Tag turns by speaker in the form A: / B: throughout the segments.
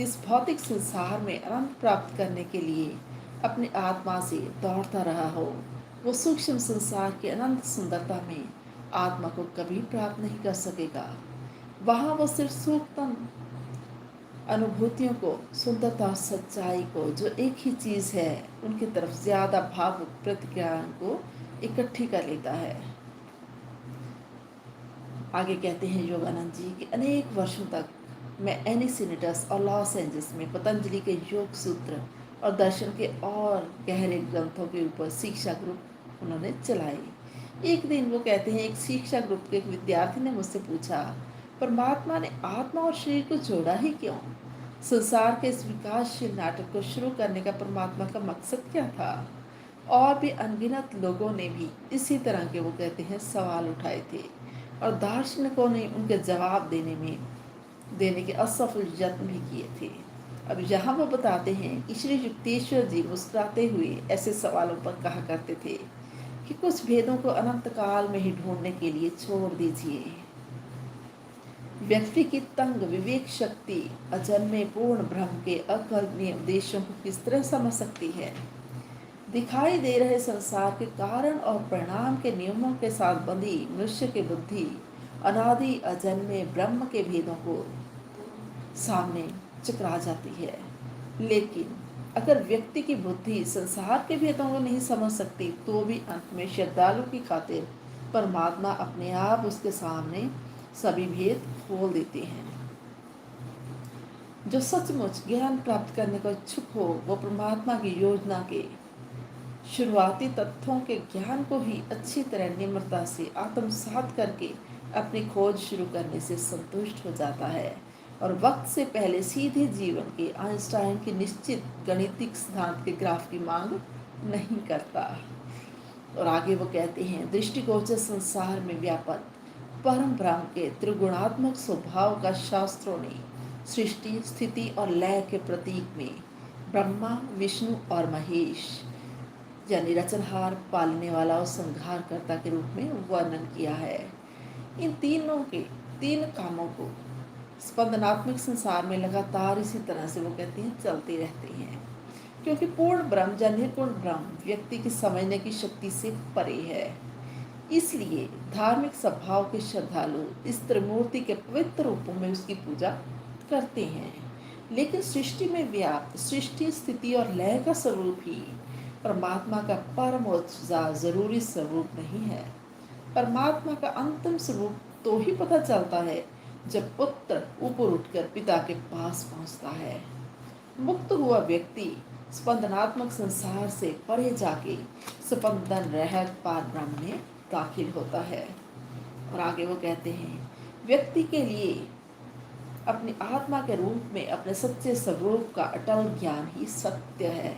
A: इस भौतिक संसार में आनंद प्राप्त करने के लिए अपनी आत्मा से दौड़ता रहा हो, वो सूक्ष्म संसार की अनंत सुंदरता में आत्मा को कभी प्राप्त नहीं कर सकेगा। वहाँ वो सिर्फ सूक्ष्म अनुभूतियों को, सुंदरता और सच्चाई को, जो एक ही चीज़ है, उनकी तरफ ज़्यादा भावुक प्रतिक्रियाओं को इकट्ठी कर लेता है। आगे कहते हैं योगानंद जी कि अनेक वर्षों तक मैं एनिसिनेटस और लॉस एंजल्स में पतंजलि के योग सूत्र और दर्शन के और गहरे ग्रंथों के ऊपर शिक्षा ग्रुप उन्होंने चलाई। एक दिन वो कहते हैं, एक शिक्षा ग्रुप के एक विद्यार्थी ने मुझसे पूछा, परमात्मा ने आत्मा और शरीर को जोड़ा ही क्यों? संसार के इस विकासशील नाटक को शुरू करने का परमात्मा का मकसद क्या था? और भी अनगिनत लोगों ने भी इसी तरह के, वो कहते हैं, सवाल उठाए थे और दार्शनिकों ने उनके जवाब देने के असफल यत्न भी किए थे। अब यहाँ वो बताते हैं कि श्री युक्तेश्वर जी मुस्कुराते हुए ऐसे सवालों पर कहा करते थे कि कुछ भेदों को अनंत काल में ही ढूंढने के लिए छोड़ दीजिए। व्यक्ति की तंग विवेक शक्ति अजन्मे पूर्ण ब्रह्म के अकल्पनीय उद्देश्यों को किस तरह समझ सकती है? दिखाई दे रहे संसार के कारण और परिणाम के नियमों के साथ बंधी मनुष्य की बुद्धि अनादि अजन्मे ब्रह्म के भेदों को सामने चकरा जाती है। लेकिन अगर व्यक्ति की बुद्धि संसार के भेदों को नहीं समझ सकती, तो भी अंत में श्रद्धालु की खातिर परमात्मा अपने आप उसके सामने सभी भेद खोल देते हैं। जो सचमुच ज्ञान प्राप्त करने को इच्छुक हो, वो परमात्मा की योजना के शुरुआती तथ्यों के ज्ञान को ही अच्छी तरह निम्रता से आत्मसात करके अपनी खोज शुरू करने से संतुष्ट हो जाता है और वक्त से पहले सीधे जीवन के आइंस्टाइन के निश्चित गणितिक सिद्धांत के ग्राफ की मांग नहीं करता। और आगे वो कहते हैं, दृष्टिगोचर संसार में व्यापक परम ब्रह्म के त्रिगुणात्मक स्वभाव का शास्त्रों ने सृष्टि, स्थिति और लय के प्रतीक में ब्रह्मा, विष्णु और महेश यानी रचनहार, पालने वाला और संहारकर्ता के रूप में वर्णन किया है। इन तीन कामों को स्पंदनात्मक संसार में लगातार इसी तरह से, वो कहते हैं, चलते रहते हैं, क्योंकि पूर्ण ब्रह्म या निर्गुण ब्रह्म व्यक्ति की समझने की शक्ति से परे है। इसलिए धार्मिक स्वभाव के श्रद्धालु इस त्रिमूर्ति के पवित्र रूपों में उसकी पूजा करते हैं। लेकिन सृष्टि में व्याप्त सृष्टि, स्थिति और लय का स्वरूप ही परमात्मा का परम और जरूरी स्वरूप नहीं है। परमात्मा का अंतिम स्वरूप तो ही पता चलता है जब पुत्र ऊपर उठकर पिता के पास पहुंचता है। मुक्त हुआ व्यक्ति स्पंदनात्मक संसार से परे जाके स्पंदन रहत पार ब्रह्म में दाखिल होता है। और आगे वो कहते हैं, व्यक्ति के लिए अपनी आत्मा के रूप में अपने सच्चे स्वरूप का अटल ज्ञान ही सत्य है।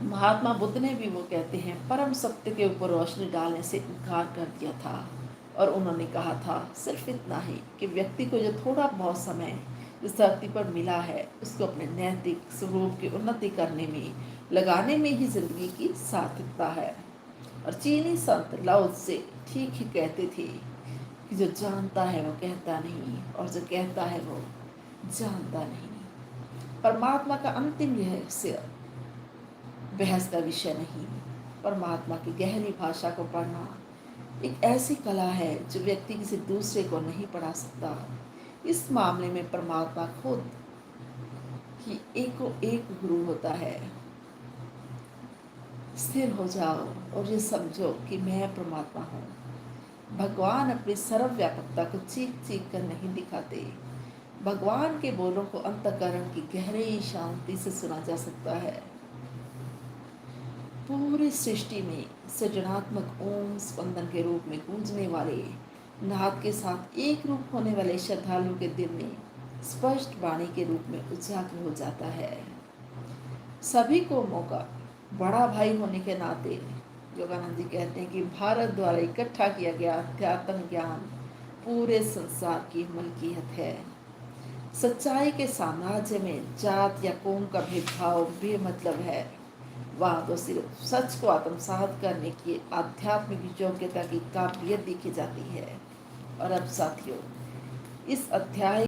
A: महात्मा बुद्ध ने भी, वो कहते हैं, परम सत्य के ऊपर रोशनी डालने से इनकार कर दिया था और उन्होंने कहा था सिर्फ इतना ही कि व्यक्ति को जो थोड़ा बहुत समय इस धरती पर मिला है, उसको अपने नैतिक स्वरूप की उन्नति करने में लगाने में ही जिंदगी की सार्थकता है। और चीनी संत लाओ से ठीक ही कहते थे कि जो जानता है वो कहता नहीं, और जो कहता है वो जानता नहीं। परमात्मा का अंतिम रहस्य बहस का विषय नहीं। परमात्मा की गहरी भाषा को पढ़ना एक ऐसी कला है जो व्यक्ति किसी दूसरे को नहीं पढ़ा सकता। इस मामले में परमात्मा खुद ही एक गुरु होता है। स्थिर हो जाओ और ये समझो कि मैं परमात्मा हूँ। भगवान अपनी सर्वव्यापकता को चीख चीख कर नहीं दिखाते। भगवान के बोलों को अंतःकरण की गहरी शांति से सुना जा सकता है। पूरी सृष्टि में सृजनात्मक ओम स्पंदन के रूप में गूंजने वाले नाद के साथ एक रूप होने वाले श्रद्धालु के दिल में स्पष्ट वाणी के रूप में उजागर हो जाता है। सभी को मौका, बड़ा भाई होने के नाते योगानंद जी कहते हैं कि भारत द्वारा इकट्ठा किया गया अध्यात्म ज्ञान पूरे संसार की मलकियत है। सच्चाई के साम्राज्य में जात या कौम का भेदभाव बेमतलब है। वहाँ तो सिर्फ सच को आत्मसात करने की आध्यात्मिक योग्यता की काबिलियत देखी जाती है। और अब साथियों, इस अध्याय